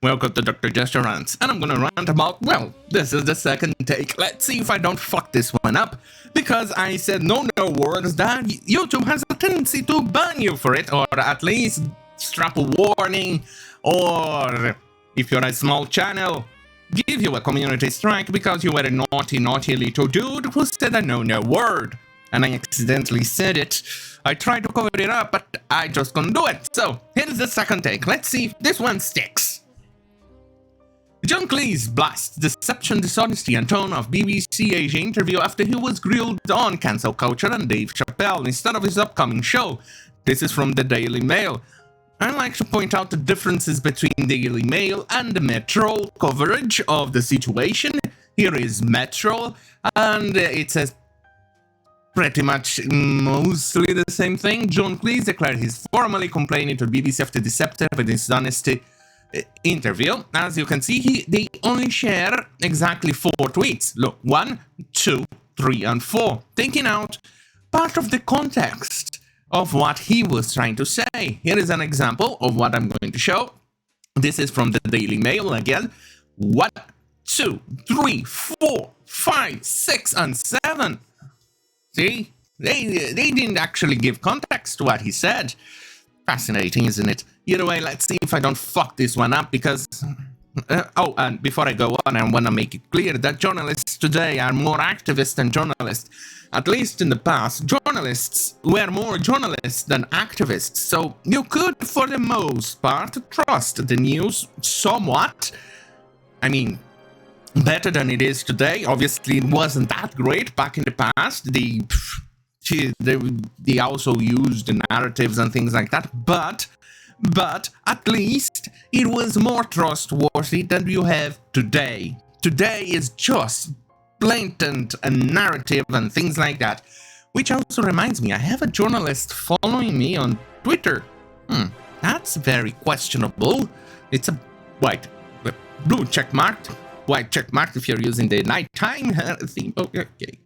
Welcome to Dr. Jester Rants, and I'm gonna rant about, well, this is the second take. Let's see if I don't fuck this one up, because I said no words that YouTube has a tendency to ban you for it, or at least strap a warning, or if you're a small channel, give you a community strike because you were a naughty little dude who said a no word. And I accidentally said it. I tried to cover it up, but I just couldn't do it. So, here's the second take. Let's see if this one sticks. John Cleese blasts deception, dishonesty, and tone of BBC Asia interview after he was grilled on cancel culture and Dave Chappelle instead of his upcoming show. This is from the Daily Mail. I like to point out the differences between Daily Mail and the Metro coverage of the situation. Here is Metro, and it says pretty much mostly the same thing. John Cleese declared he's formally complaining to BBC after deceptive and dishonesty interview. As you can see, they only share exactly 4 tweets. Look, 1, 2, 3, and 4, taking out part of the context of what he was trying to say. Here is an example of what I'm going to show. This is from the Daily Mail again. 1, 2, 3, 4, 5, 6, and 7. See? They didn't actually give context to what he said. Fascinating, isn't it? Either way, let's see if I don't fuck this one up, because... oh, and before I go on, I want to make it clear that journalists today are more activists than journalists. At least in the past, journalists were more journalists than activists, so you could, for the most part, trust the news somewhat. I mean, better than it is today. Obviously, it wasn't that great back in the past. They also used the narratives and things like that, but at least it was more trustworthy than you have today. Today is just blatant and narrative and things like that. Which also reminds me, I have a journalist following me on Twitter. That's very questionable. It's a blue checkmark. White checkmark if you're using the nighttime theme. Okay.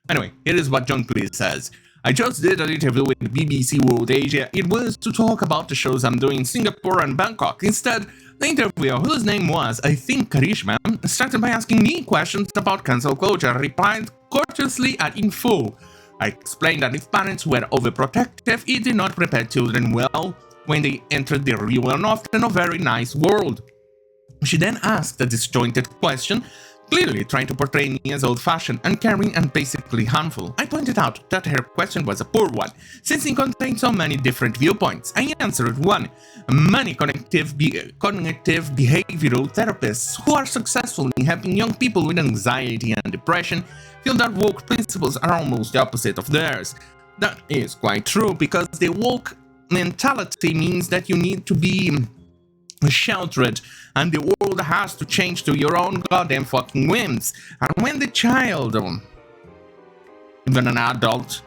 Anyway, here is what John Cleese says. I just did an interview with BBC World Asia. It was to talk about the shows I'm doing in Singapore and Bangkok. Instead, the interviewer, whose name was, I think, Karishma, started by asking me questions about cancel culture, replied courteously and in full. I explained that if parents were overprotective, it did not prepare children well when they entered the real and often a very nice world. She then asked a disjointed question, clearly trying to portray me as old-fashioned, uncaring, and basically harmful. I pointed out that her question was a poor one, since it contained so many different viewpoints. I answered 1. Many cognitive behavioral therapists who are successful in helping young people with anxiety and depression feel that woke principles are almost the opposite of theirs. That is quite true, because the woke mentality means that you need to be sheltered, and the world has to change to your own goddamn fucking whims. And when the child, even an adult,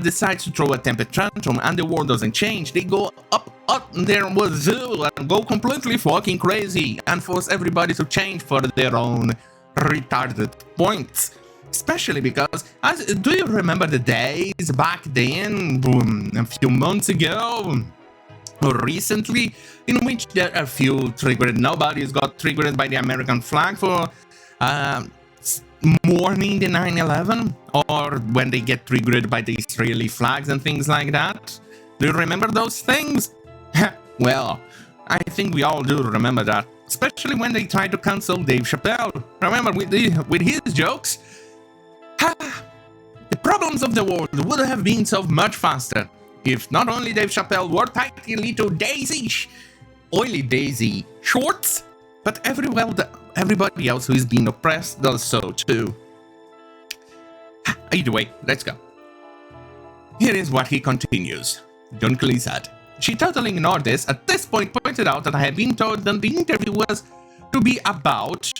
decides to throw a temper tantrum and the world doesn't change, they go up their wazoo and go completely fucking crazy and force everybody to change for their own retarded points. Especially because, do you remember the days back then, a few months ago, or recently, in which there are few triggered. Nobody's got triggered by the American flag for mourning the 9/11, or when they get triggered by the Israeli flags and things like that. Do you remember those things? Well, I think we all do remember that, especially when they tried to cancel Dave Chappelle. Remember with his jokes? The problems of the world would have been solved much faster if not only Dave Chappelle wore tighty little oily daisy shorts, but everybody else who is being oppressed does so too. Either way, let's go. Here is what he continues. John Cleese said, she totally ignored this, at this point pointed out that I had been told that the interview was to be about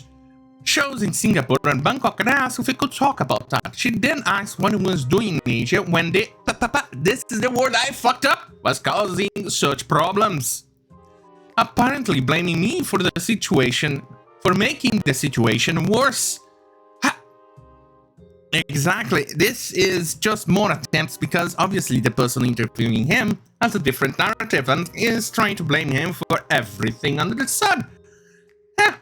shows in Singapore and Bangkok, and I asked if we could talk about that. She then asked what he was doing in Asia when this is the word I fucked up, was causing such problems. Apparently blaming me for the situation, for making the situation worse. Exactly. This is just more attempts because obviously the person interviewing him has a different narrative and is trying to blame him for everything under the sun. Yeah.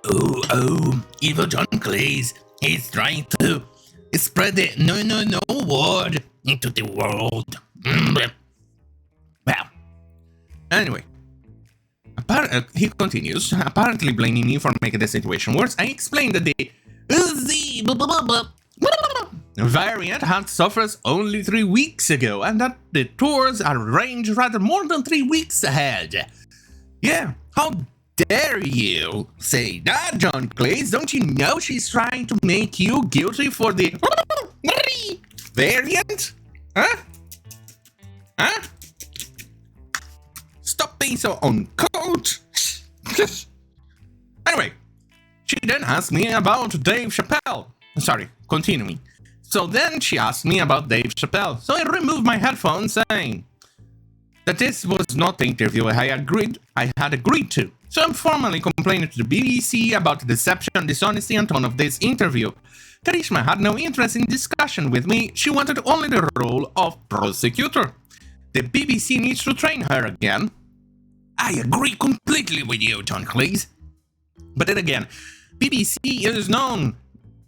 Oh, evil John Cleese. He's trying to spread the no word into the world. Well, anyway. He continues, apparently blaming me for making the situation worse. I explained that the variant had suffered only 3 weeks ago, and that the tours are arranged rather more than 3 weeks ahead. Yeah, how dare you say that, John Cleese? Don't you know she's trying to make you guilty for the variant? Huh? Stop being so uncold. Anyway, she then asked me about Dave Chappelle. Sorry, continuing. So then she asked me about Dave Chappelle. So I removed my headphones, saying that this was not the interview I had agreed to. So I'm formally complaining to the BBC about the deception, dishonesty, and tone of this interview. Karishma had no interest in discussion with me. She wanted only the role of prosecutor. The BBC needs to train her again. I agree completely with you, John Cleese. But then again, BBC is known,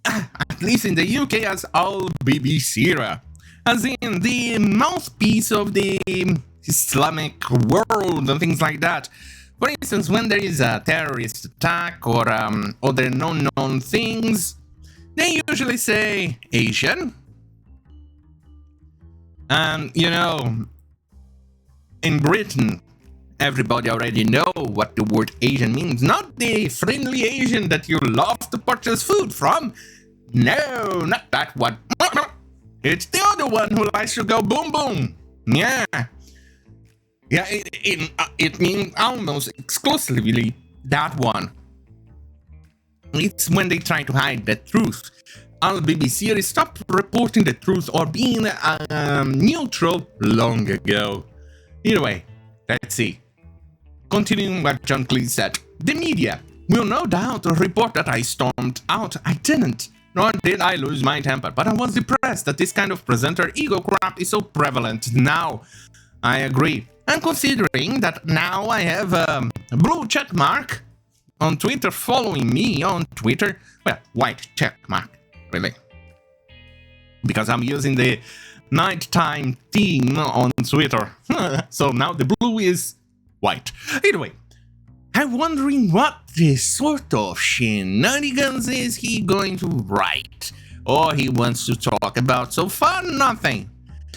at least in the UK, as Al BBC, as in the mouthpiece of the Islamic world and things like that. For instance, when there is a terrorist attack or other known things, they usually say Asian. And, you know, in Britain, everybody already know what the word Asian means. Not the friendly Asian that you love to purchase food from. No, not that one. It's the other one who likes to go boom boom. Yeah. Yeah, it means almost exclusively that one. It's when they try to hide the truth. Al BBC stopped reporting the truth or being neutral long ago. Either way, let's see. Continuing what John Cleese said, the media will no doubt report that I stormed out. I didn't, nor did I lose my temper, but I was depressed that this kind of presenter ego crap is so prevalent now. I agree. And considering that now I have a blue check mark on Twitter following me on Twitter, well, white check mark, really, because I'm using the nighttime theme on Twitter. So now the blue is white. Either way, I'm wondering what sort of shenanigans is he going to write, or he wants to talk about. So far, nothing.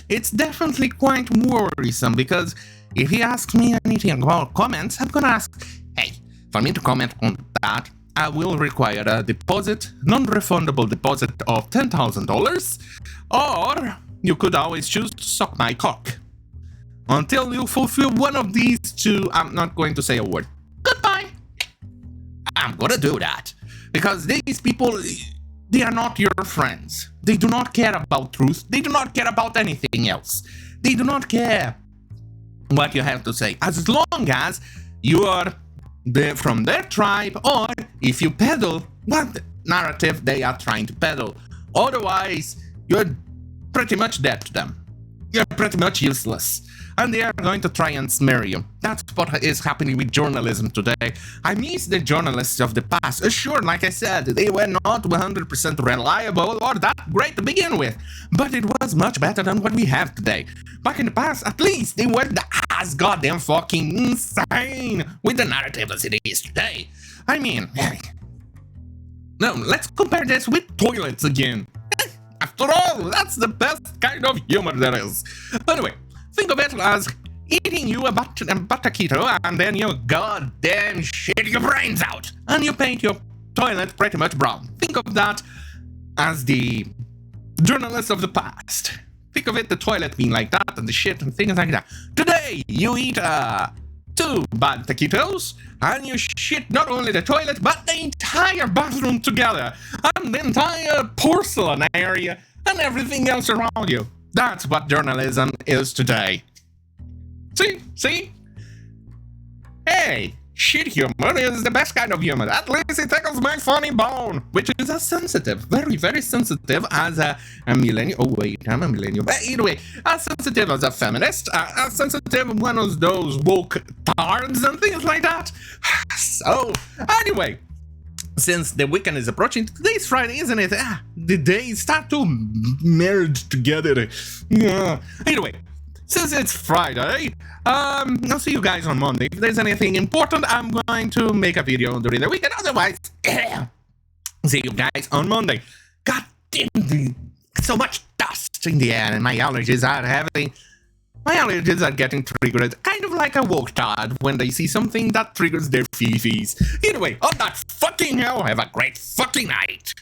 It's definitely quite worrisome, because if he asks me anything about comments, I'm gonna ask, hey, for me to comment on that, I will require a deposit, non-refundable deposit of $10,000, or you could always choose to suck my cock. Until you fulfill one of these two, I'm not going to say a word. Goodbye. I'm gonna do that. Because these people, they are not your friends. They do not care about truth. They do not care about anything else. They do not care what you have to say. As long as you are from their tribe, or if you peddle what narrative they are trying to peddle. Otherwise, you're pretty much dead to them. You're pretty much useless. And they are going to try and smear you. That's what is happening with journalism today. I miss the journalists of the past. Sure, like I said, they were not 100% reliable or that great to begin with. But it was much better than what we have today. Back in the past, at least, they were as goddamn fucking insane with the narrative as it is today. I mean, no, let's compare this with toilets again. After all, that's the best kind of humor there is. Anyway, think of it as eating you a taquito and then you goddamn shit your brains out and you paint your toilet pretty much brown. Think of that as the journalists of the past. Think of it, the toilet being like that and the shit and things like that. Today, you eat 2 bad taquitos and you shit not only the toilet but the entire bathroom together and the entire porcelain area and everything else around you. That's what journalism is today. See? Hey, Shit humor is the best kind of humor. At least it tickles my funny bone, which is as sensitive, very, very sensitive as a millennial. Oh wait, I'm a millennial. But anyway, as sensitive as a feminist, as sensitive one of those woke tards and things like that. So, anyway, since the weekend is approaching, today's Friday, isn't it? The days start to merge together. Anyway, since it's Friday, I'll see you guys on Monday. If there's anything important, I'm going to make a video during the weekend. Otherwise, see you guys on Monday. God damn, so much dust in the air, and my allergies are getting triggered, kind of like a woke tard when they see something that triggers their fifis. Anyway, on that fucking hell, have a great fucking night.